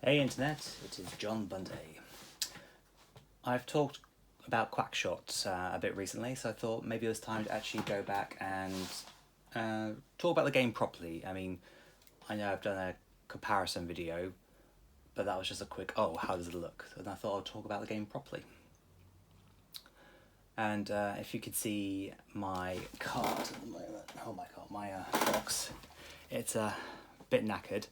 Hey Internet, it is John Bunday. I've talked about Quackshot a bit recently, so I thought maybe it was time to actually go back and talk about the game properly. I mean, I know I've done a comparison video, but that was just a quick, oh, how does it look? And I thought I'd talk about the game properly. And if you could see my card at the moment, my box, it's a bit knackered,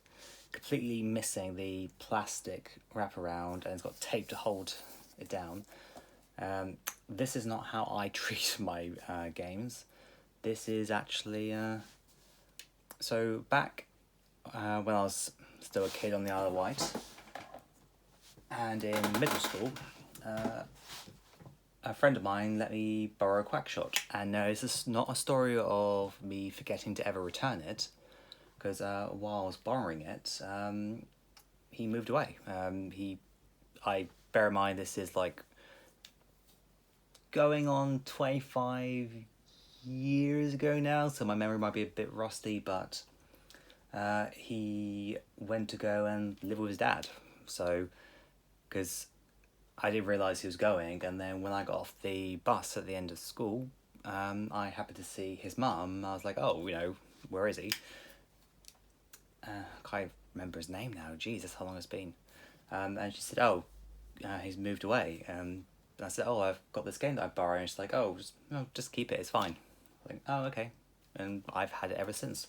completely missing the plastic wraparound, and it's got tape to hold it down. This is not how I treat my games. This is actually so back when I was still a kid on the Isle of Wight and in middle school, a friend of mine let me borrow Quackshot, and no, this is not a story of me forgetting to ever return it, because while I was borrowing it, he moved away. I bear in mind this is like going on 25 years ago now, so my memory might be a bit rusty, but he went to go and live with his dad. So, because I didn't realise he was going, and then when I got off the bus at the end of school, I happened to see his mum. I was like, oh, where is he? Can't remember his name now. Jeez, that's how long it's been. And she said, oh, he's moved away. And I said, oh, I've got this game that I borrowed. And she's like, oh, just keep it. It's fine. I'm like, oh, okay. And I've had it ever since.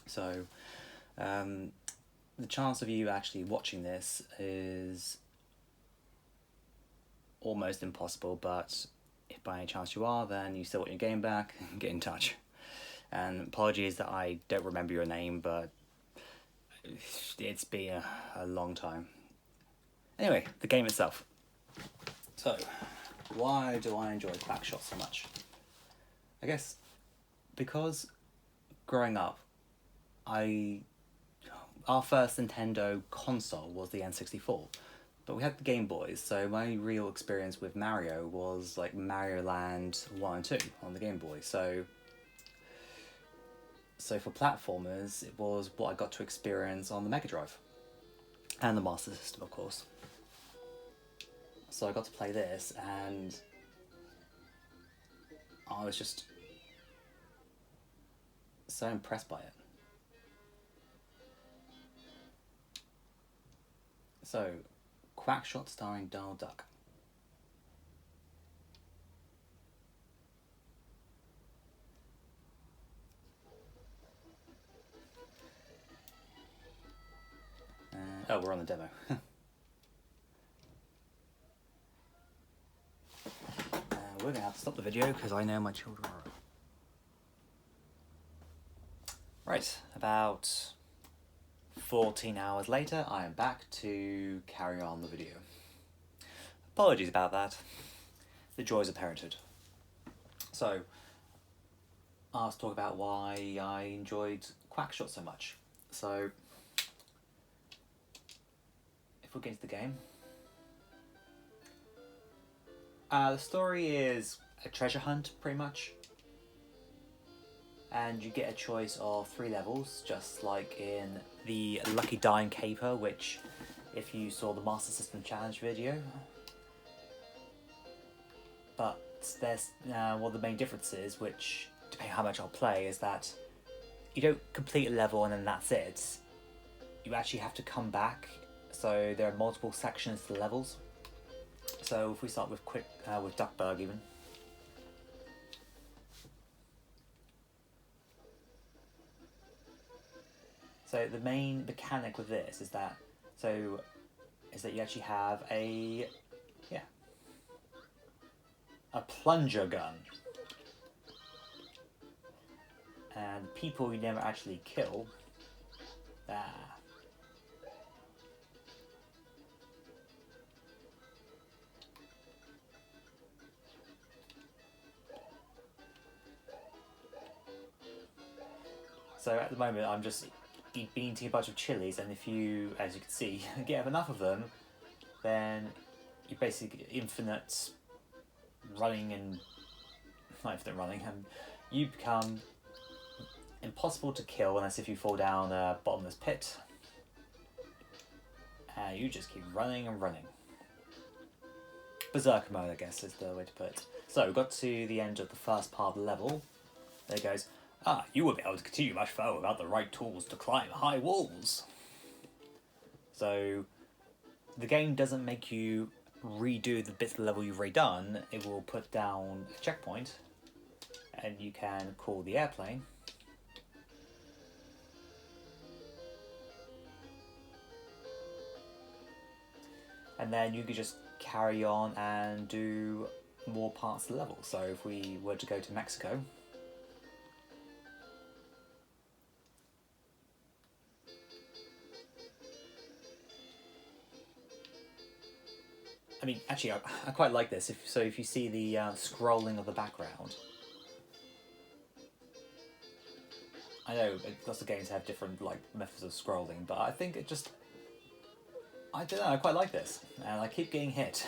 So, the chance of you actually watching this is almost impossible, but if by any chance you are, then you still want your game back, get in touch. And apologies that I don't remember your name, but it's been a long time. Anyway, the game itself. So, why do I enjoy Quackshot so much? I guess because growing up, our first Nintendo console was the N64. But we had the Game Boys, so my real experience with Mario was like Mario Land 1 and 2 on the Game Boy. So for platformers, it was what I got to experience on the Mega Drive. And the Master System, of course. So I got to play this, and I was just so impressed by it. So, Quackshot starring Donald Duck. Oh, we're on the demo. We're going to have to stop the video because I know my children are up. Right, about 14 hours later, I am back to carry on the video. Apologies about that. The joys of parenthood. So, I was talking about why I enjoyed Quackshot so much. So, if we get into the game, the story is a treasure hunt, pretty much. And you get a choice of 3 levels, just like in the Lucky Dime Caper, which, if you saw the Master System Challenge video. But there's one of the main differences, which, depending on how much I'll play, is that you don't complete a level and then that's it. You actually have to come back, so there are multiple sections to the levels. So if we start with with Duckburg even. So the main mechanic with this is that you actually have a plunger gun, and people you never actually kill. So at the moment I'm just eating a bunch of chilies, and if you, as you can see, get enough of them, then you basically get infinite running and you become impossible to kill unless if you fall down a bottomless pit. and you just keep running and running. Berserker mode, I guess, is the way to put it. So, we got to the end of the first part of the level. There it goes. Ah, you will be able to continue much further without the right tools to climb high walls. So, the game doesn't make you redo the bits of the level you've already done. It will put down a checkpoint, and you can call the airplane. And then you could just carry on and do more parts of the level. So if we were to go to Mexico, I mean, actually, I quite like this. If you see the scrolling of the background, I know lots of games have different like methods of scrolling, but I think it just, I don't know, I quite like this, and I keep getting hit.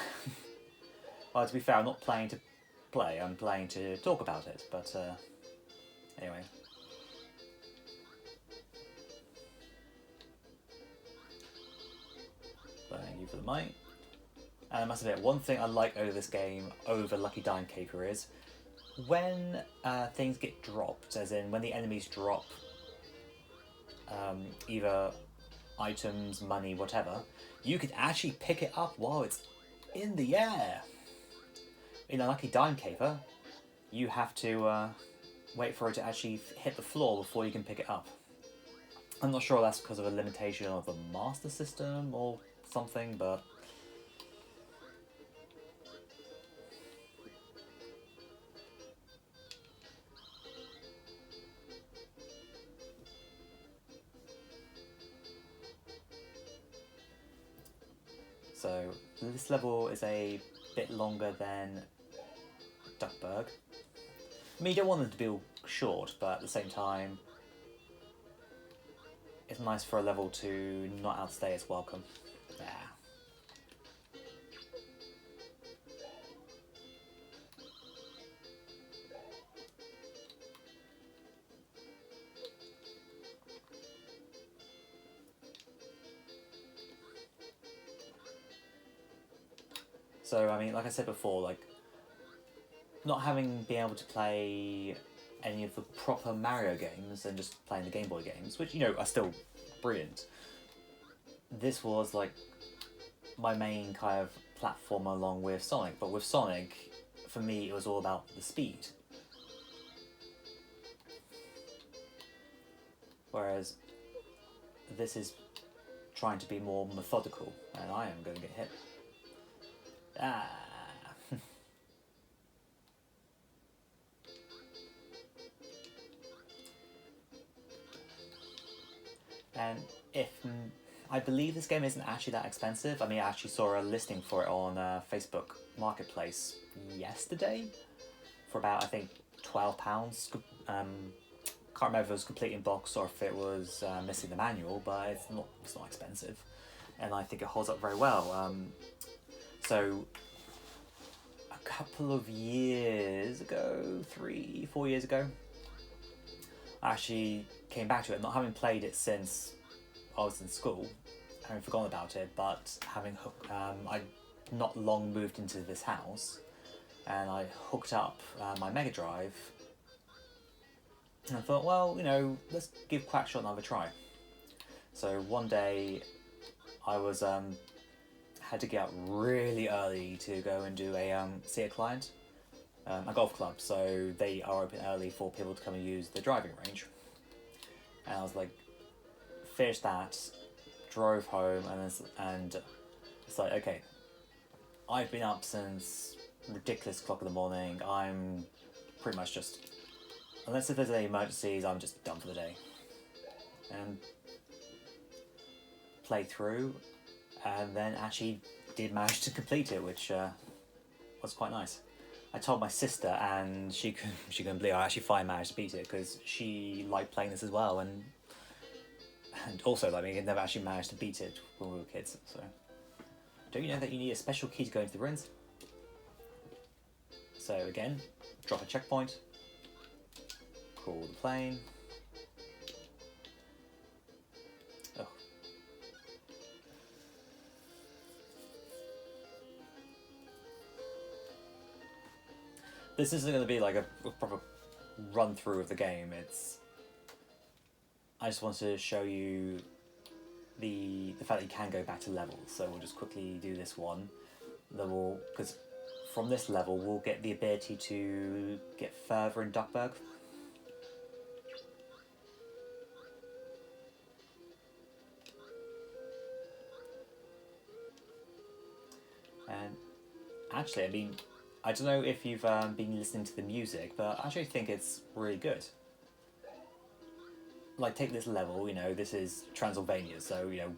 Well, to be fair, I'm not playing to play, I'm playing to talk about it, but anyway. Thank you for the mic. And I must admit, one thing I like over this game, over Lucky Dime Caper, is when things get dropped, as in when the enemies drop either items, money, whatever, you could actually pick it up while it's in the air. In a Lucky Dime Caper, you have to wait for it to actually hit the floor before you can pick it up. I'm not sure that's because of a limitation of the Master System or something, but so this level is a bit longer than Duckburg. I mean, you don't want them to be all short, but at the same time, it's nice for a level to not outstay its welcome. Yeah. So, I mean, like I said before, like, not having been able to play any of the proper Mario games and just playing the Game Boy games, which, you know, are still brilliant, this was, like, my main kind of platform along with Sonic. But with Sonic, for me, it was all about the speed. Whereas this is trying to be more methodical, and I am going to get hit. Ah. And if I believe this game isn't actually that expensive. I mean, I actually saw a listing for it on Facebook Marketplace yesterday for about, I think, £12. Can't remember if it was complete in box or if it was missing the manual, but it's not expensive, and I think it holds up very well. So a couple of years ago, 3-4 years ago, I actually came back to it, not having played it since I was in school, having forgotten about it, but having I not long moved into this house, and I hooked up my Mega Drive, and I thought, well, you know, let's give Quackshot another try. So one day, I was had to get up really early to go and do see a client, a golf club, so they are open early for people to come and use the driving range. And I was like, finished that, drove home, and it's like, okay, I've been up since ridiculous o'clock in the morning. I'm pretty much just, unless if there's any emergencies, I'm just done for the day. And play through, and then actually did manage to complete it, which was quite nice. I told my sister, and she couldn't believe I actually finally managed to beat it, because she liked playing this as well, and also, I mean, had never actually managed to beat it when we were kids. So, don't you know that you need a special key to go into the ruins? So again, drop a checkpoint, call the plane. Oh. this isn't going to be like a proper run through of the game. I just want to show you the fact that you can go back to levels. So we'll just quickly do this one. Because from this level we'll get the ability to get further in Duckburg. And actually, I mean, I don't know if you've been listening to the music, but I actually think it's really good. Like, take this level, you know, this is Transylvania, so, you know,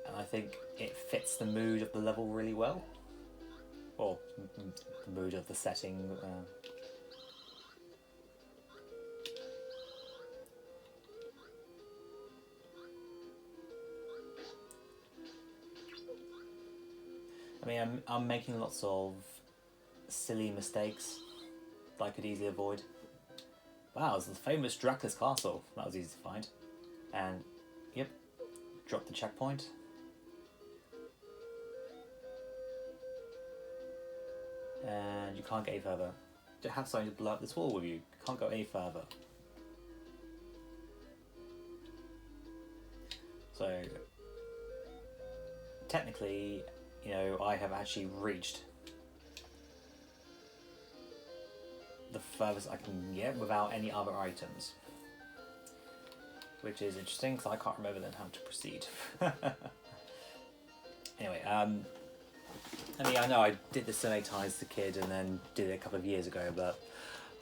and I think it fits the mood of the level really well. Or the mood of the setting. I mean, I'm making lots of silly mistakes that I could easily avoid. Wow, it's the famous Dracula's Castle. That was easy to find. And, yep, drop the checkpoint. And you can't get any further. You have something to blow up this wall with you. Can't go any further. So, technically, you know, I have actually reached the furthest I can get without any other items. Which is interesting, because I can't remember then how to proceed. Anyway, I mean, I know I did this so many times as a kid and then did it a couple of years ago, but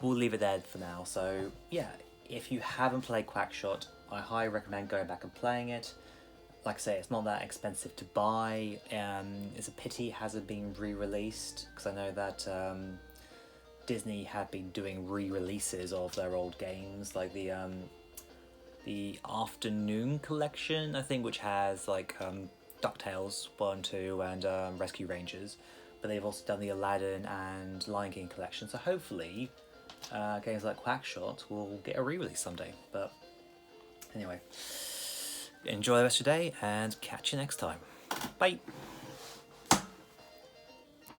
we'll leave it there for now. So, yeah, if you haven't played Quackshot, I highly recommend going back and playing it. Like I say, it's not that expensive to buy. It's a pity it hasn't been re-released, because I know that Disney have been doing re-releases of their old games, like the Afternoon Collection, I think, which has like DuckTales 1, 2 and Rescue Rangers, but they've also done the Aladdin and Lion King collection, so hopefully games like Quackshot will get a re-release someday. But anyway, enjoy the rest of your day and catch you next time. Bye!